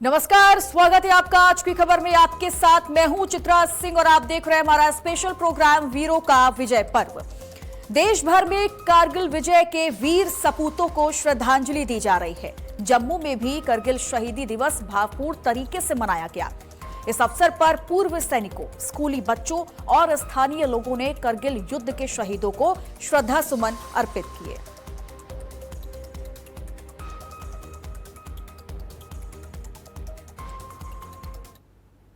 नमस्कार, स्वागत है आपका आज की खबर में। आपके साथ मैं हूं चित्रा सिंह और आप देख रहे हैं हमारा स्पेशल प्रोग्राम वीरों का विजय पर्व। देश भर में कारगिल विजय के वीर सपूतों को श्रद्धांजलि दी जा रही है। जम्मू में भी करगिल शहीदी दिवस भावपूर्ण तरीके से मनाया गया। इस अवसर पर पूर्व सैनिकों, स्कूली बच्चों और स्थानीय लोगों ने करगिल युद्ध के शहीदों को श्रद्धा सुमन अर्पित किए।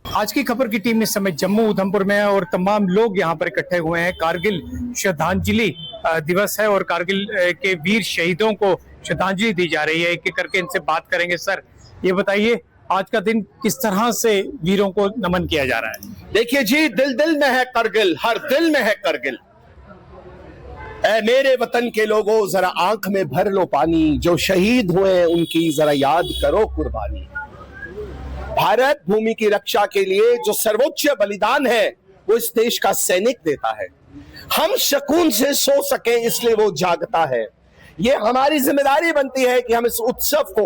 आज की खबर की टीम इस समय जम्मू उधमपुर में है और तमाम लोग यहाँ पर इकट्ठे हुए हैं। कारगिल श्रद्धांजलि दिवस है और कारगिल के वीर शहीदों को श्रद्धांजलि दी जा रही है। एक एक करके इनसे बात करेंगे। सर, ये बताइए आज का दिन किस तरह से वीरों को नमन किया जा रहा है? देखिए जी, दिल दिल में है करगिल, हर दिल में है करगिल। ऐ मेरे वतन के लोगों, जरा आंख में भर लो पानी, जो शहीद हुए उनकी जरा याद करो कुर्बानी। भारत भूमि की रक्षा के लिए जो सर्वोच्च बलिदान है वो इस देश का सैनिक देता है। हम सुकून से सो सके इसलिए वो जागता है। ये हमारी जिम्मेदारी बनती है कि हम इस उत्सव को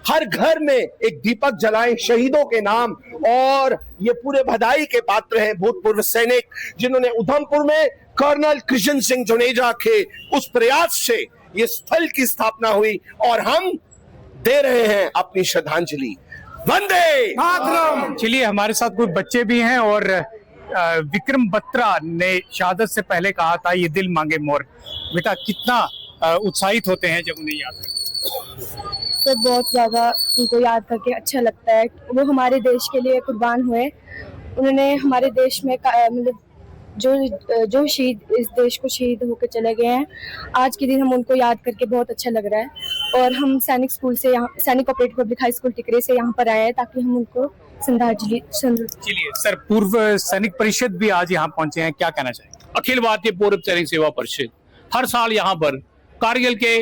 हर घर में एक दीपक जलाएं शहीदों के नाम। और ये पूरे बधाई के पात्र हैं भूतपूर्व सैनिक, जिन्होंने उधमपुर में कर्नल कृष्ण सिंह जुनेजा के उस प्रयास से ये स्थल की स्थापना हुई और हम दे रहे हैं अपनी श्रद्धांजलि। वंदे मातरम। चलिए, हमारे साथ कुछ बच्चे भी हैं और विक्रम बत्रा ने शहादत से पहले कहा था ये दिल मांगे मोर। बेटा, कितना उत्साहित होते हैं जब उन्हें याद करते? सर, बहुत ज्यादा उनको याद करके अच्छा लगता है। वो हमारे देश के लिए कुर्बान हुए। उन्होंने हमारे देश में मतलब जो शहीद इस देश को शहीद होकर चले गए हैं, आज के दिन हम उनको याद करके बहुत अच्छा लग रहा है। और हम सैनिक स्कूल से यहाँ सैनिक ऑपरेटिव पब्लिक हाई स्कूल टिकरे से यहाँ पर आए हैं ताकि हम उनको श्रद्धांजलि। चलिए सर, पूर्व सैनिक परिषद भी आज यहाँ पहुंचे हैं, क्या कहना चाहेंगे? अखिल भारतीय पूर्व सैनिक सेवा परिषद हर साल यहाँ पर कारगिल के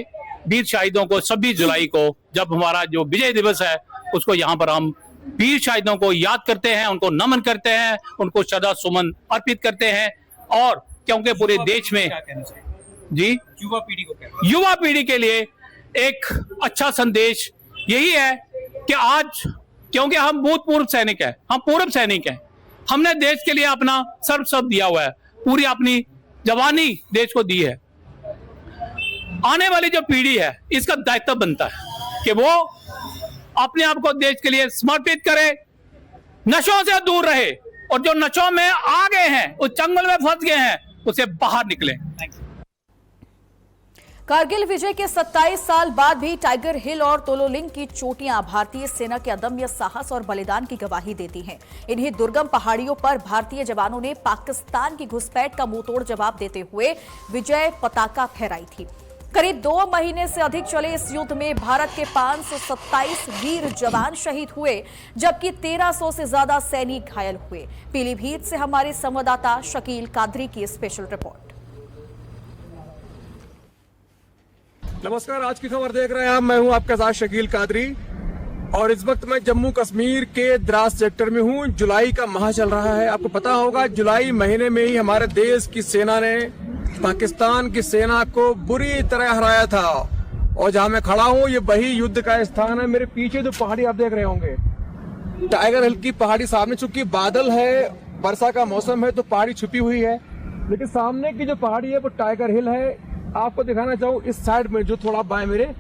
वीर शहीदों को 26 जुलाई को, जब हमारा जो विजय दिवस है, उसको यहाँ पर हम वीर शहीदों को याद करते हैं, उनको नमन करते हैं, उनको श्रद्धा सुमन अर्पित करते हैं। और क्योंकि पूरे देश में जी युवा पीढ़ी के लिए एक अच्छा संदेश यही है कि आज, क्योंकि हम भूतपूर्व सैनिक हैं, हम पूर्व सैनिक हैं, हमने देश के लिए अपना सर्वस्व दिया हुआ है, पूरी अपनी जवानी देश को दी है। आने वाली जो पीढ़ी है, इसका दायित्व बनता है कि वो अपने आप को देश के लिए समर्पित करे, नशों से दूर रहे और जो नशों में आ गए हैं, उस चंगुल में फंस गए हैं, उसे बाहर निकले। कारगिल विजय के 27 साल बाद भी टाइगर हिल और तोलोलिंग की चोटियां भारतीय सेना के अदम्य साहस और बलिदान की गवाही देती हैं। इन्हीं दुर्गम पहाड़ियों पर भारतीय जवानों ने पाकिस्तान की घुसपैठ का मुंहतोड़ जवाब देते हुए विजय पताका फहराई थी। करीब 2 महीने से अधिक चले इस युद्ध में भारत के 527 वीर जवान शहीद हुए, जबकि 1300 से ज्यादा सैनिक घायल हुए। पीलीभीत से हमारे संवाददाता शकील कादरी की स्पेशल रिपोर्ट। नमस्कार, आज की खबर देख रहे हैं आप। मैं हूं आपके साथ शकील कादरी और इस वक्त मैं जम्मू कश्मीर के द्रास सेक्टर में हूं। जुलाई का माह चल रहा है। आपको पता होगा, जुलाई महीने में ही हमारे देश की सेना ने पाकिस्तान की सेना को बुरी तरह हराया था। और जहां मैं खड़ा हूं, ये वही युद्ध का स्थान है। मेरे पीछे जो पहाड़ी आप देख रहे होंगे, टाइगर हिल की पहाड़ी सामने, चूंकि बादल है, वर्षा का मौसम है, तो पहाड़ी छुपी हुई है, लेकिन सामने की जो पहाड़ी है वो टाइगर हिल है। आपको दिखाना चाहूँ, इस साइड में जो थोड़ा बाएं मेरे,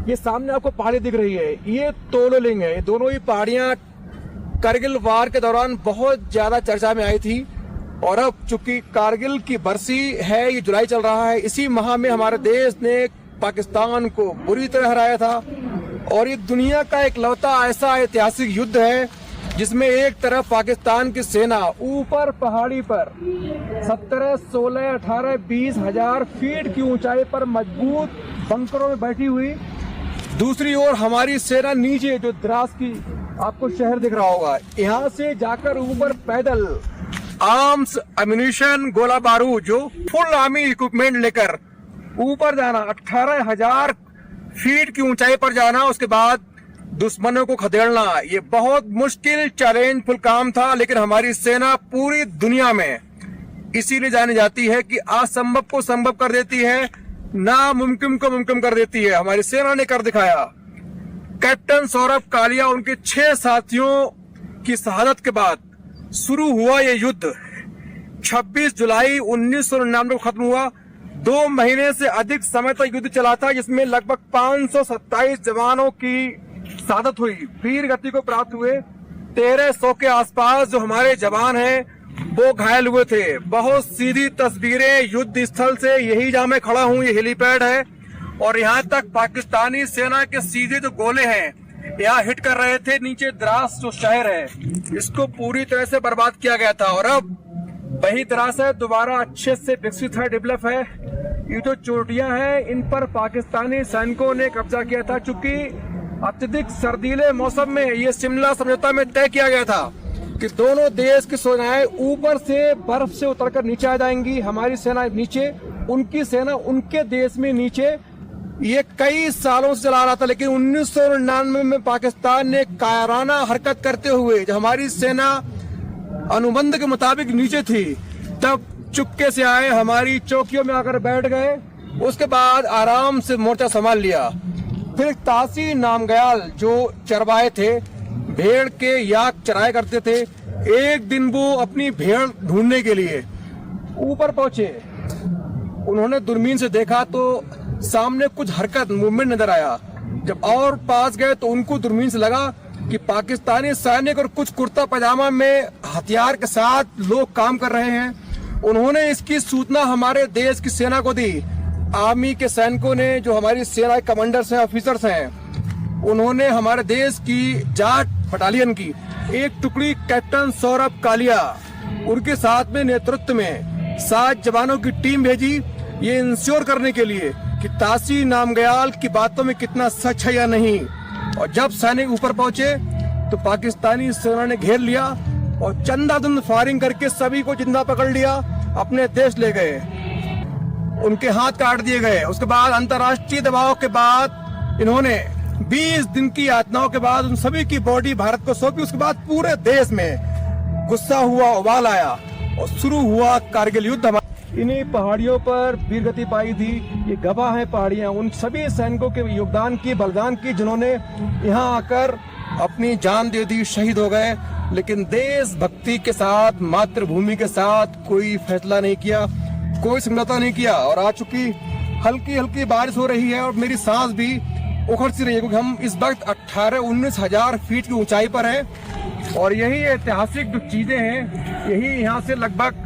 ये सामने आपको पहाड़ी दिख रही है, ये तोलोलिंग है। दोनों ही पहाड़ियां कारगिल वार के दौरान बहुत ज्यादा चर्चा में आई थी। और अब चूंकि कारगिल की बरसी है, ये जुलाई चल रहा है, इसी माह में हमारे देश ने पाकिस्तान को बुरी तरह हराया था। और ये दुनिया का एक लौता ऐसा ऐतिहासिक युद्ध है जिसमें एक तरफ पाकिस्तान की सेना ऊपर पहाड़ी पर 17, 16, 18, 20 हजार फीट की ऊंचाई पर मजबूत बंकरों में बैठी हुई, दूसरी ओर हमारी सेना नीचे जो द्रास की आपको शहर दिख रहा होगा, यहाँ से जाकर ऊपर पैदल आर्म्स, एम्युनिशन, गोला बारूद, जो फुल आर्मी इक्विपमेंट लेकर ऊपर जाना, 18,000 फीट की ऊंचाई पर जाना, उसके बाद दुश्मनों को खदेड़ना, ये बहुत मुश्किल चैलेंजफुल काम था। लेकिन हमारी सेना पूरी दुनिया में इसीलिए जानी जाती है कि असंभव को संभव कर देती है, नामुमकिन को मुमकिन कर देती है। हमारी सेना ने कर दिखाया। कैप्टन सौरभ कालिया उनके 6 साथियों की शहादत के बाद शुरू हुआ ये युद्ध 26 जुलाई 1999 को खत्म हुआ। 2 महीने से अधिक समय तक युद्ध चला था, जिसमें लगभग 527 जवानों की शहादत हुई, वीर गति को प्राप्त हुए। 1300 के आसपास जो हमारे जवान हैं वो घायल हुए थे। बहुत सीधी तस्वीरें युद्ध स्थल से, यही जहां मैं खड़ा हूं, ये हेलीपैड है और यहाँ तक पाकिस्तानी सेना के सीधे जो गोले हैं यहाँ हिट कर रहे थे। नीचे द्रास जो शहर है इसको पूरी तरह से बर्बाद किया गया था और अब वही द्रास है दोबारा अच्छे से विकसित है, डेवलप है। ये जो चोटियां हैं इन पर पाकिस्तानी सैनिकों ने कब्जा किया था। चूंकि अत्यधिक सर्दीले मौसम में ये शिमला समझौता में तय किया गया था कि दोनों देश की सेनाएं ऊपर से बर्फ से उतरकर नीचे आ जाएंगी, हमारी सेना नीचे, उनकी सेना उनके देश में नीचे। ये कई सालों से चला रहा था, लेकिन 1999 में पाकिस्तान ने कायराना हरकत करते हुए जब हमारी सेना अनुबंध के मुताबिक नीचे थी तब चुपके से आए, हमारी चौकियों में आकर बैठ गए। उसके बाद आराम से मोर्चा संभाल लिया। फिर तासी नामग्याल जो चरवाए थे, भेड़ के याक चराया करते थे, एक दिन वो अपनी भेड़ ढूंढने के लिए ऊपर पहुंचे। उन्होंने दूरबीन से देखा तो सामने कुछ हरकत, मूवमेंट नजर आया। जब और पास गए तो उनको दूरबीन से लगा कि पाकिस्तानी सैनिक और कुछ कुर्ता पजामा में हथियार के साथ लोग काम कर रहे हैं। उन्होंने इसकी सूचना हमारे देश की सेना को दी। आर्मी के सैनिकों ने, जो हमारी सेना के कमांडर्स हैं, ऑफिसर्स हैं, उन्होंने हमारे देश की जाट बटालियन की एक टुकड़ी कैप्टन सौरभ कालिया उनके साथ में नेतृत्व में 7 जवानों की टीम भेजी, ये इंश्योर करने के लिए कि तासी नामग्याल की बातों में कितना सच है या नहीं। और जब सैनिक ऊपर पहुंचे तो पाकिस्तानी सेना ने घेर लिया और चंदाधुंध फायरिंग करके सभी को जिंदा पकड़ लिया, अपने देश ले गए, उनके हाथ काट दिए गए। उसके बाद अंतर्राष्ट्रीय दबाव के बाद इन्होंने 20 दिन की यातनाओं के बाद उन सभी की बॉडी भारत को सौंपी। उसके बाद पूरे देश में गुस्सा हुआ, उबाल आया और शुरू हुआ कारगिल युद्ध। इन्हीं पहाड़ियों पर वीर गति पाई थी, ये गवाह है पहाड़ियां उन सभी सैनिकों के योगदान की, बलिदान की, जिन्होंने यहाँ आकर अपनी जान दे दी, शहीद हो गए। लेकिन देशभक्ति के साथ, मातृभूमि के साथ कोई फैसला नहीं किया, कोई समझौता नहीं किया। और आज चूंकि हल्की हल्की बारिश हो रही है और मेरी सांस भी उखड़ सी रही है, क्योंकि हम इस वक्त 18-19 हजार फीट की ऊंचाई पर हैं और यही ऐतिहासिक जो चीजें हैं, यही यहाँ से लगभग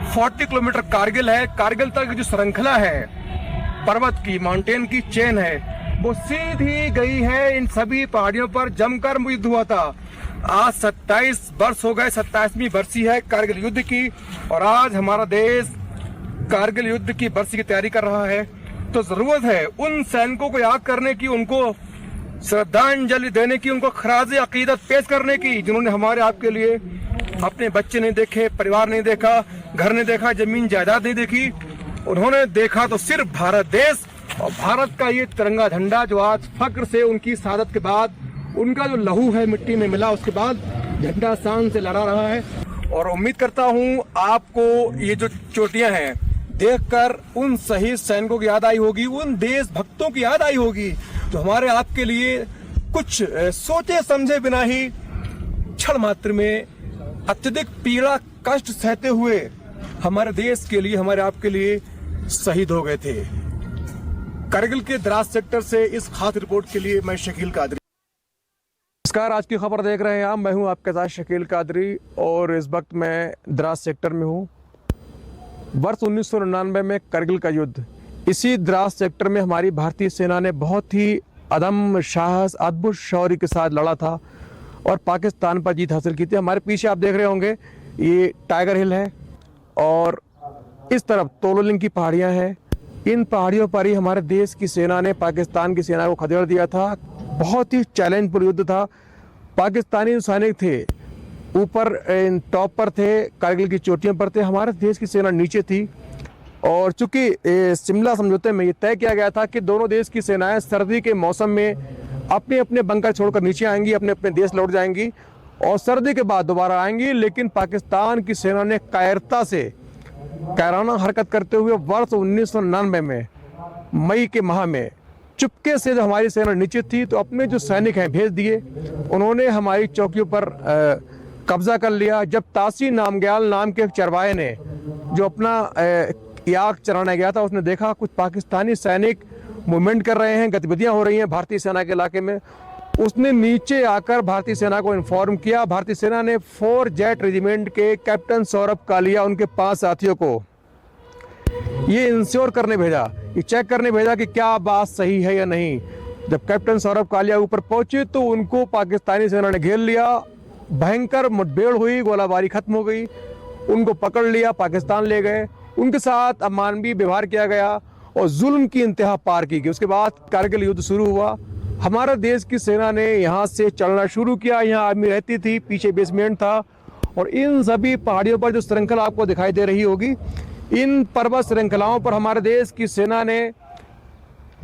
40 किलोमीटर कारगिल है। कारगिल तक जो श्रृंखला है पर्वत की, माउंटेन की चेन है, वो सीधी गई है। इन सभी पहाड़ियों पर जमकर युद्ध हुआ था। आज 27 वर्ष हो गए, 27वीं बरसी है कारगिल युद्ध की और आज हमारा देश कारगिल युद्ध की बरसी की तैयारी कर रहा है। तो जरूरत है उन सैनिकों को याद करने की, उनको श्रद्धांजलि देने की, उनको खराज अकीदत पेश करने की, जिन्होंने हमारे आपके लिए अपने बच्चे नहीं देखे, परिवार नहीं देखा, घर नहीं देखा, जमीन जायदाद नहीं देखी। उन्होंने देखा तो सिर्फ भारत देश और भारत का ये तिरंगा झंडा, जो आज फक्र से उनकी शहादत के बाद, उनका जो लहू है मिट्टी में मिला, उसके बाद झंडा शान से लहरा रहा है। और उम्मीद करता हूँ आपको ये जो चोटियां हैं देखकर उन शहीद सैनिकों की याद आई होगी, उन देशभक्तों की याद आई होगी जो हमारे आपके लिए कुछ सोचे समझे बिना ही क्षण मात्र में अत्यधिक पीड़ा कष्ट सहते हुए हमारे देश के लिए, हमारे आपके लिए शहीद हो गए थे। कारगिल के द्रास सेक्टर से इस खास रिपोर्ट के लिए मैं शकील कादरी। नमस्कार, आज की खबर देख रहे हैं आप, मैं हूं आपके साथ शकील कादरी और इस वक्त मैं द्रास सेक्टर में हूं। वर्ष 1999 में कारगिल का युद्ध, इसी द्रास सेक्टर में हमारी भारतीय सेना ने बहुत ही अदम्य साहस, अद्भुत शौर्य के साथ लड़ा था और पाकिस्तान पर जीत हासिल की थी। हमारे पीछे आप देख रहे होंगे ये टाइगर हिल है और इस तरफ तोलोलिंग की पहाड़ियां हैं। इन पहाड़ियों पर ही हमारे देश की सेना ने पाकिस्तान की सेना को खदेड़ दिया था। बहुत ही चैलेंजफुल युद्ध था। पाकिस्तानी सैनिक थे ऊपर टॉप पर थे, कारगिल की चोटियों पर थे, हमारे देश की सेना नीचे थी। और चूंकि शिमला समझौते में ये तय किया गया था कि दोनों देश की सेनाएं सर्दी के मौसम में अपने अपने बंकर छोड़कर नीचे आएंगी, अपने अपने देश लौट जाएंगी और सर्दी के बाद दोबारा आएंगी। लेकिन पाकिस्तान की सेना ने कायरता से कायराना हरकत करते हुए वर्ष 1999 में मई के माह में चुपके से जब हमारी सेना नीचे थी तो अपने जो सैनिक हैं भेज दिए, उन्होंने हमारी चौकियों पर कब्जा कर लिया। जब तासी नामग्याल नाम के एक चरवाहे ने जो अपना याक चराने गया था, उसने देखा कुछ पाकिस्तानी सैनिक मूवमेंट कर रहे हैं, गतिविधियां हो रही हैं भारतीय सेना के इलाके में। उसने नीचे आकर भारतीय सेना को इन्फॉर्म किया। भारतीय सेना ने 4 जेट रेजिमेंट के कैप्टन सौरभ कालिया, उनके 5 साथियों को ये इंश्योर करने भेजा, ये चेक करने भेजा कि क्या बात सही है या नहीं। जब कैप्टन सौरभ कालिया ऊपर पहुंचे तो उनको पाकिस्तानी सेना ने घेर लिया, भयंकर मुठभेड़ हुई, गोलाबारी खत्म हो गई, उनको पकड़ लिया, पाकिस्तान ले गए, उनके साथ अमानवीय व्यवहार किया गया और जुल्म की इंतहा पार की गई। उसके बाद कारगिल युद्ध शुरू हुआ। हमारे देश की सेना ने यहाँ से चलना शुरू किया। यहाँ आर्मी रहती थी, पीछे बेसमेंट था, और इन सभी पहाड़ियों पर जो श्रृंखला आपको दिखाई दे रही होगी, इन पर्वत श्रृंखलाओं पर हमारे देश की सेना ने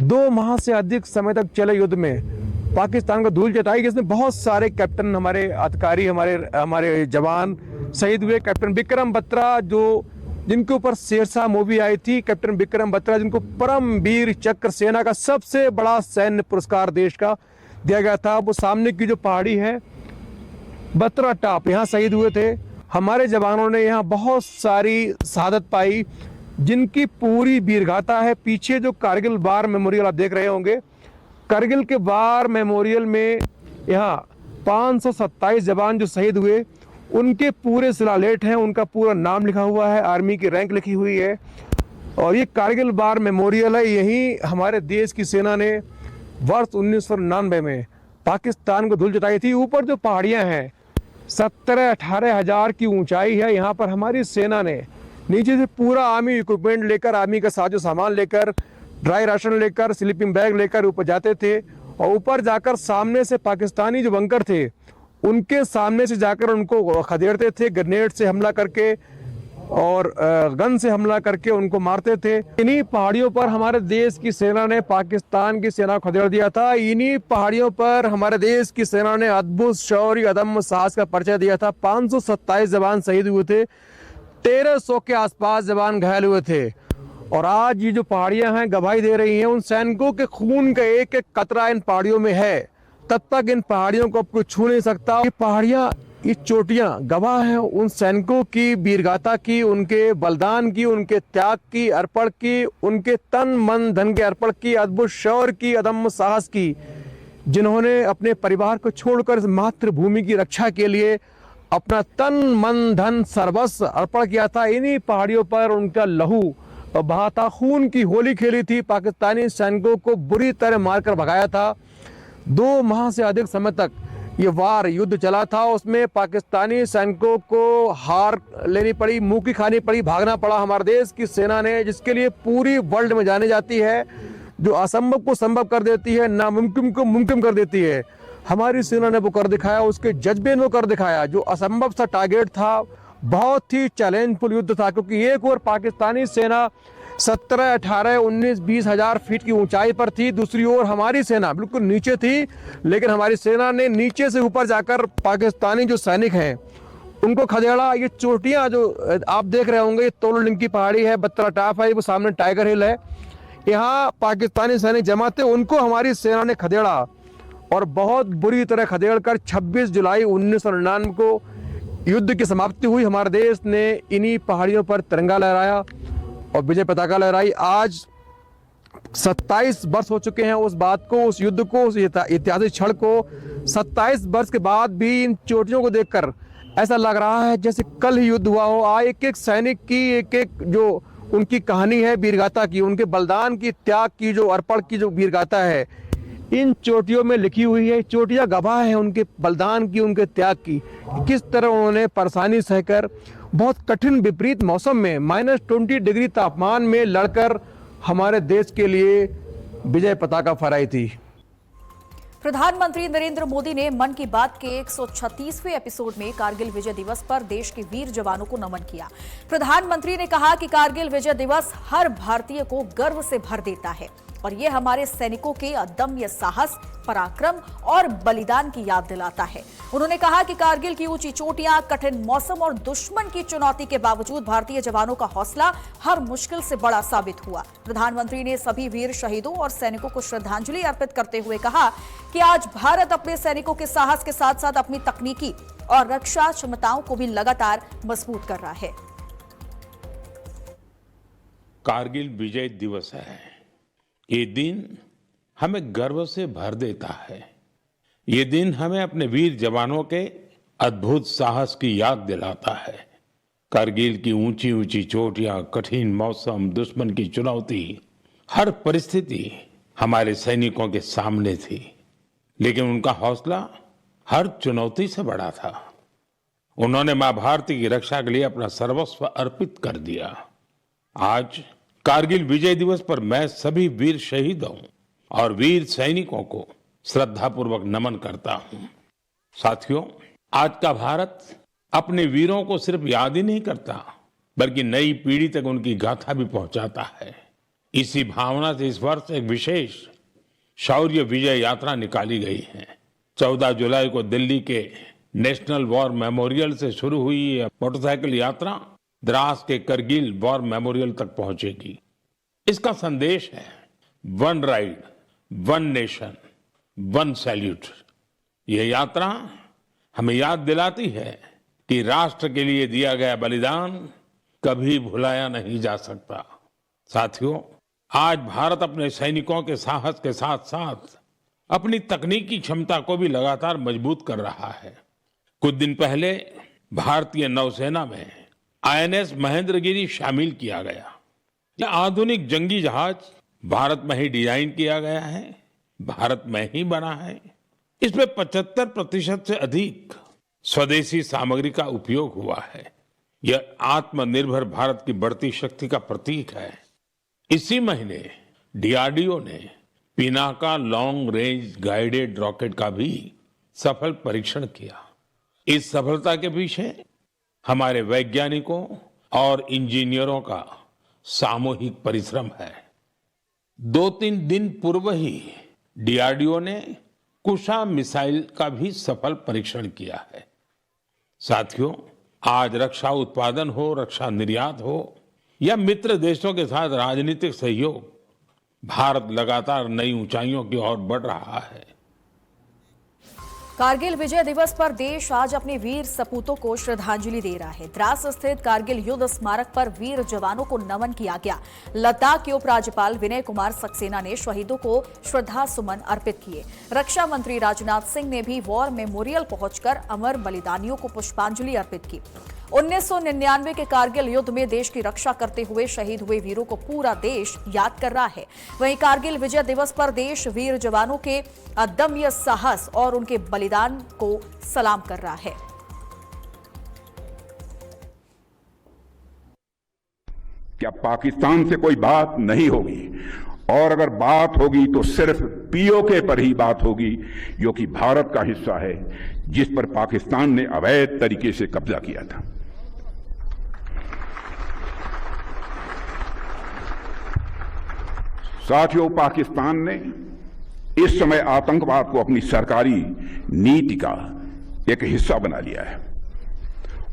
2 माह से अधिक समय तक चले युद्ध में पाकिस्तान को धूल चटाई। इसमें बहुत सारे कैप्टन, हमारे अधिकारी, हमारे जवान शहीद हुए। कैप्टन विक्रम बत्रा, जो जिनके ऊपर शेरशाह मूवी आई थी, कैप्टन विक्रम बत्रा, जिनको परमवीर चक्र, सेना का सबसे बड़ा सैन्य पुरस्कार देश का दिया गया था, वो सामने की जो पहाड़ी है बत्रा टॉप, यहाँ शहीद हुए थे। हमारे जवानों ने यहाँ बहुत सारी शहादत पाई, जिनकी पूरी वीरगाथा है। पीछे जो कारगिल वार मेमोरियल आप देख रहे होंगे, कारगिल के वार मेमोरियल में यहाँ 527 जवान जो शहीद हुए, उनके पूरे शिलालेख हैं, उनका पूरा नाम लिखा हुआ है, आर्मी की रैंक लिखी हुई है, और ये कारगिल वार मेमोरियल है। यही हमारे देश की सेना ने वर्ष 1999 में पाकिस्तान को धूल चटाई थी। ऊपर जो पहाड़ियाँ हैं 17-18 हज़ार की ऊंचाई है, यहाँ पर हमारी सेना ने नीचे से पूरा आर्मी इक्विपमेंट लेकर, आर्मी का साजो सामान लेकर, ड्राई राशन लेकर, स्लीपिंग बैग लेकर ऊपर जाते थे, और ऊपर जाकर सामने से पाकिस्तानी जो बंकर थे उनके सामने से जाकर उनको खदेड़ते थे, ग्रेनेड से हमला करके और गन से हमला करके उनको मारते थे। इन्हीं पहाड़ियों पर हमारे देश की सेना ने पाकिस्तान की सेना को खदेड़ दिया था। इन्हीं पहाड़ियों पर हमारे देश की सेना ने अद्भुत शौर्य, अदम्य साहस का परिचय दिया था। 527 जवान शहीद हुए थे, 1300 के आसपास जवान घायल हुए थे, और आज ये जो पहाड़ियां हैं गवाही दे रही हैं उन सैनिकों के खून का एक एक कतरा इन पहाड़ियों में है। तब तक इन पहाड़ियों को अब कोई छू नहीं सकता। ये पहाड़ियां, ये चोटियां गवाह हैं उन सैनिकों की वीरगाथा की, उनके बलिदान की, उनके त्याग की, अर्पण की, उनके तन मन धन के अर्पण की, अद्भुत शौर्य की, अदम्य साहस की, जिन्होंने अपने परिवार को छोड़कर मातृभूमि की रक्षा के लिए अपना तन मन धन सर्वस्व अर्पण किया था। इन्हीं पहाड़ियों पर उनका लहू बहा था, खून की होली खेली थी, पाकिस्तानी सैनिकों को बुरी तरह मारकर भगाया था। 2 माह से अधिक समय तक ये वार युद्ध चला था, उसमें पाकिस्तानी सैनिकों को हार लेनी पड़ी, मुंह की खानी पड़ी, भागना पड़ा। हमारे देश की सेना ने, जिसके लिए पूरी वर्ल्ड में जानी जाती है, जो असंभव को संभव कर देती है, नामुमकिन को मुमकिन कर देती है, हमारी सेना ने वो कर दिखाया। उसके जज्बे ने कर दिखाया। जो असंभव सा टारगेट था, बहुत ही चैलेंजफुल युद्ध था, क्योंकि एक और पाकिस्तानी सेना 17, 18, 19, 20 हज़ार फीट की ऊंचाई पर थी, दूसरी ओर हमारी सेना बिल्कुल नीचे थी, लेकिन हमारी सेना ने नीचे से ऊपर जाकर पाकिस्तानी जो सैनिक हैं उनको खदेड़ा। ये चोटियां जो आप देख रहे होंगे, तोलो लिंक की पहाड़ी है, बत्रा टॉप है, वो सामने टाइगर हिल है, यहाँ पाकिस्तानी सैनिक जमा थे, उनको हमारी सेना ने खदेड़ा, और बहुत बुरी तरह खदेड़ कर 26 जुलाई 1999 को युद्ध की समाप्ति हुई। हमारे देश ने इन्हीं पहाड़ियों पर तिरंगा लहराया और विजय पताका लहराई। आज 27 वर्ष हो चुके हैं उस बात को, उस युद्ध को, उस ऐतिहासिक क्षण को। 27 वर्ष के बाद भी इन चोटियों को देखकर ऐसा लग रहा है जैसे कल ही युद्ध हुआ हो। एक एक सैनिक की, एक एक जो उनकी कहानी है वीरगाथा की, उनके बलिदान की, त्याग की, जो अर्पण की जो वीरगाथा है, इन चोटियों में लिखी हुई है। चोटियां गवाह हैं उनके बलिदान की, उनके त्याग की, किस तरह उन्होंने परेशानी सहकर बहुत कठिन विपरीत मौसम में -20 डिग्री तापमान में लड़कर हमारे देश के लिए विजय पताका फहराई थी। प्रधानमंत्री नरेंद्र मोदी ने मन की बात के 136वें एपिसोड में कारगिल विजय दिवस पर देश के वीर जवानों को नमन किया। प्रधानमंत्री ने कहा कि कारगिल विजय दिवस हर भारतीय को गर्व से भर देता है और ये हमारे सैनिकों के अदम्य साहस, पराक्रम और बलिदान की याद दिलाता है। उन्होंने कहा कि कारगिल की ऊंची चोटियां, कठिन मौसम और दुश्मन की चुनौती के बावजूद भारतीय जवानों का हौसला हर मुश्किल से बड़ा साबित हुआ। प्रधानमंत्री ने सभी वीर शहीदों और सैनिकों को श्रद्धांजलि अर्पित करते हुए कहा कि आज भारत अपने सैनिकों के साहस के साथ साथ अपनी तकनीकी और रक्षा क्षमताओं को भी लगातार मजबूत कर रहा है। कारगिल विजय दिवस है। ये दिन हमें गर्व से भर देता है। ये दिन हमें अपने वीर जवानों के अद्भुत साहस की याद दिलाता है। कारगिल की ऊंची ऊंची चोटियां, कठिन मौसम, दुश्मन की चुनौती, हर परिस्थिति हमारे सैनिकों के सामने थी, लेकिन उनका हौसला हर चुनौती से बड़ा था। उन्होंने मां भारती की रक्षा के लिए अपना सर्वस्व अर्पित कर दिया। आज कारगिल विजय दिवस पर मैं सभी वीर शहीदों और वीर सैनिकों को श्रद्धापूर्वक नमन करता हूं। साथियों, आज का भारत अपने वीरों को सिर्फ याद ही नहीं करता, बल्कि नई पीढ़ी तक उनकी गाथा भी पहुंचाता है। इसी भावना से इस वर्ष एक विशेष शौर्य विजय यात्रा निकाली गई है। 14 जुलाई को दिल्ली के नेशनल वॉर मेमोरियल से शुरू हुई ये मोटरसाइकिल यात्रा द्रास के करगिल वॉर मेमोरियल तक पहुंचेगी। इसका संदेश है one ride, one nation, one salute. यह यात्रा हमें याद दिलाती है कि राष्ट्र के लिए दिया गया बलिदान कभी भुलाया नहीं जा सकता। साथियों, आज भारत अपने सैनिकों के साहस के साथ साथ अपनी तकनीकी क्षमता को भी लगातार मजबूत कर रहा है। कुछ दिन पहले भारतीय नौसेना में INS महेंद्रगिरी शामिल किया गया। यह आधुनिक जंगी जहाज भारत में ही डिजाइन किया गया है, भारत में ही बना है। इसमें 75% से अधिक स्वदेशी सामग्री का उपयोग हुआ है। यह आत्मनिर्भर भारत की बढ़ती शक्ति का प्रतीक है। इसी महीने DRDO ने Pinaka long range guided rocket का भी सफल परीक्षण किया। इस सफलता के पीछे हमारे वैज्ञानिकों और इंजीनियरों का सामूहिक परिश्रम है। 2-3 दिन पूर्व ही DRDO ने कुशा मिसाइल का भी सफल परीक्षण किया है। साथियों, आज रक्षा उत्पादन हो, रक्षा निर्यात हो या मित्र देशों के साथ राजनीतिक सहयोग, भारत लगातार नई ऊंचाइयों की ओर बढ़ रहा है। कारगिल विजय दिवस पर देश आज अपने वीर सपूतों को श्रद्धांजलि दे रहा है। द्रास स्थित कारगिल युद्ध स्मारक पर वीर जवानों को नमन किया गया। लद्दाख के उपराज्यपाल विनय कुमार सक्सेना ने शहीदों को श्रद्धा सुमन अर्पित किए। रक्षा मंत्री राजनाथ सिंह ने भी वॉर मेमोरियल पहुंचकर अमर बलिदानियों को पुष्पांजलि अर्पित की। 1999 के कारगिल युद्ध में देश की रक्षा करते हुए शहीद हुए वीरों को पूरा देश याद कर रहा है। वहीं कारगिल विजय दिवस पर देश वीर जवानों के अदम्य साहस और उनके बलिदान को सलाम कर रहा है। क्या पाकिस्तान से कोई बात नहीं होगी, और अगर बात होगी तो सिर्फ POK पर ही बात होगी, जो कि भारत का हिस्सा है, जिस पर पाकिस्तान ने अवैध तरीके से कब्जा किया था। साथियों, पाकिस्तान ने इस समय आतंकवाद को अपनी सरकारी नीति का एक हिस्सा बना लिया है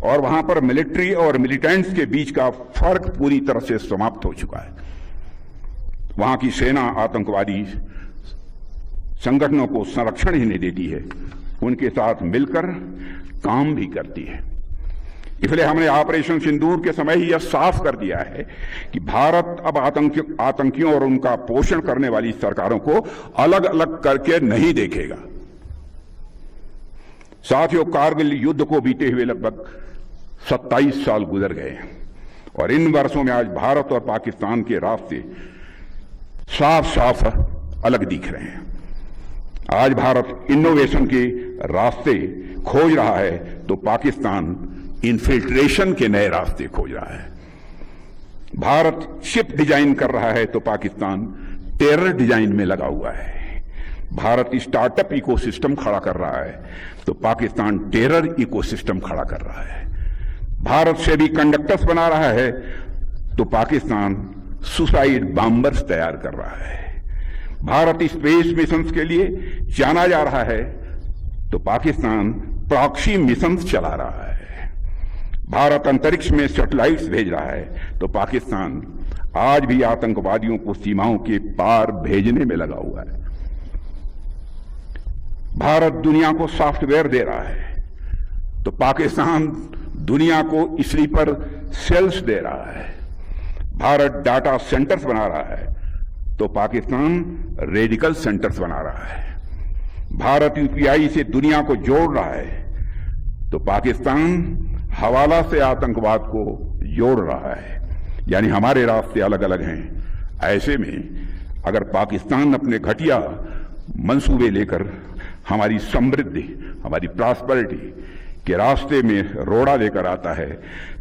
और वहां पर मिलिट्री और मिलिटेंट्स के बीच का फर्क पूरी तरह से समाप्त हो चुका है। वहां की सेना आतंकवादी संगठनों को संरक्षण ही नहीं देती है, उनके साथ मिलकर काम भी करती है। इसलिए हमने ऑपरेशन सिंदूर के समय ही यह साफ कर दिया है कि भारत अब आतंकियों और उनका पोषण करने वाली सरकारों को अलग अलग करके नहीं देखेगा। साथियों, कारगिल युद्ध को बीते हुए लगभग 27 साल गुजर गए और इन वर्षों में आज भारत और पाकिस्तान के रास्ते साफ साफ अलग दिख रहे हैं। आज भारत इनोवेशन के रास्ते खोज रहा है तो पाकिस्तान इन्फिल्ट्रेशन के नए रास्ते खोज रहा है। भारत शिप डिजाइन कर रहा है तो पाकिस्तान टेरर डिजाइन में लगा हुआ है। भारत स्टार्टअप इकोसिस्टम खड़ा कर रहा है तो पाकिस्तान टेरर इकोसिस्टम खड़ा कर रहा है। भारत से भी कंडक्टर्स बना रहा है तो पाकिस्तान सुसाइड बॉम्बर्स तैयार कर रहा है। भारत स्पेस मिशंस के लिए जाना जा रहा है तो पाकिस्तान प्रॉक्सी मिशन चला रहा है, भारत अंतरिक्ष में सैटेलाइट्स भेज रहा है, तो पाकिस्तान आज भी आतंकवादियों को सीमाओं के पार भेजने में लगा हुआ है। भारत दुनिया को सॉफ्टवेयर दे रहा है, तो पाकिस्तान दुनिया को स्लीपर सेल्स दे रहा है। भारत डाटा सेंटर्स बना रहा है, तो पाकिस्तान रेडिकल सेंटर्स बना रहा है। भारत यूपीआई से दुनिया को जोड़ रहा है, तो पाकिस्तान हवाला से आतंकवाद को जोड़ रहा है। यानी हमारे रास्ते अलग अलग हैं। ऐसे में अगर पाकिस्तान अपने घटिया मंसूबे लेकर हमारी समृद्धि, हमारी प्रॉस्पेरिटी के रास्ते में रोड़ा लेकर आता है,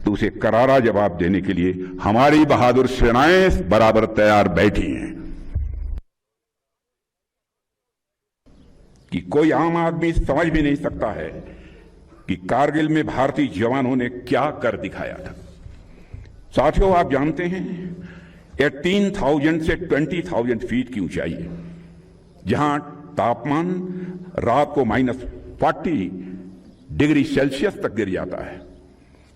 तो उसे करारा जवाब देने के लिए हमारी बहादुर सेनाएं बराबर तैयार बैठी हैं। कि कोई आम आदमी समझ भी नहीं सकता है कि कारगिल में भारतीय जवानों ने क्या कर दिखाया था। साथियों, आप जानते हैं 18,000 से 20,000 फीट की ऊंचाई है, जहां तापमान रात को -40 डिग्री सेल्सियस तक गिर जाता है,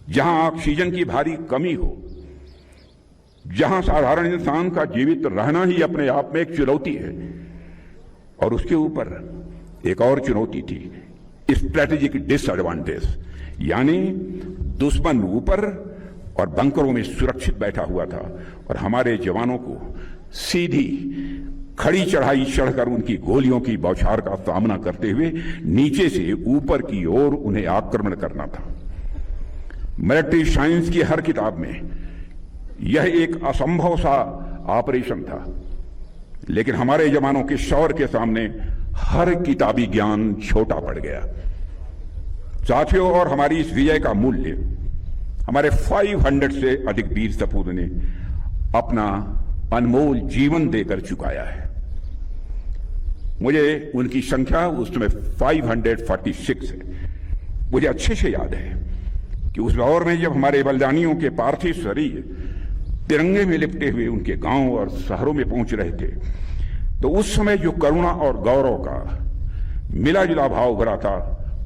जहां ऑक्सीजन की भारी कमी हो, जहां साधारण इंसान का जीवित रहना ही अपने आप में एक चुनौती है। और उसके ऊपर एक और चुनौती थी, स्ट्रेटेजिक डिसएडवांटेज, यानी दुश्मन ऊपर और बंकरों में सुरक्षित बैठा हुआ था और हमारे जवानों को सीधी खड़ी चढ़ाई चढ़कर उनकी गोलियों की बौछार का सामना करते हुए नीचे से ऊपर की ओर उन्हें आक्रमण करना था। मिलिट्री साइंस की हर किताब में यह एक असंभव सा ऑपरेशन था, लेकिन हमारे जवानों के शौर्य के सामने हर किताबी ज्ञान छोटा पड़ गया। साथियों, और हमारी इस विजय का मूल्य हमारे 500 से अधिक वीर सपूत ने अपना अनमोल जीवन देकर चुकाया है। मुझे उनकी संख्या उस समय 546 है। मुझे अच्छे से याद है कि उस दौर में जब हमारे बलिदानियों के पार्थिव शरीर तिरंगे में लिपटे हुए उनके गांव और शहरों में पहुंच रहे थे, तो उस समय जो करुणा और गौरव का मिला जुला भाव भरा था,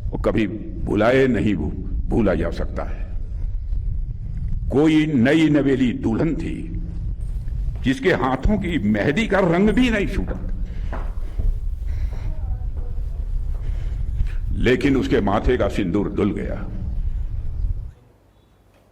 वो कभी भुलाए नहीं भूला जा सकता है। कोई नई नवेली दुल्हन थी जिसके हाथों की मेहंदी का रंग भी नहीं छूटा, लेकिन उसके माथे का सिंदूर धुल गया।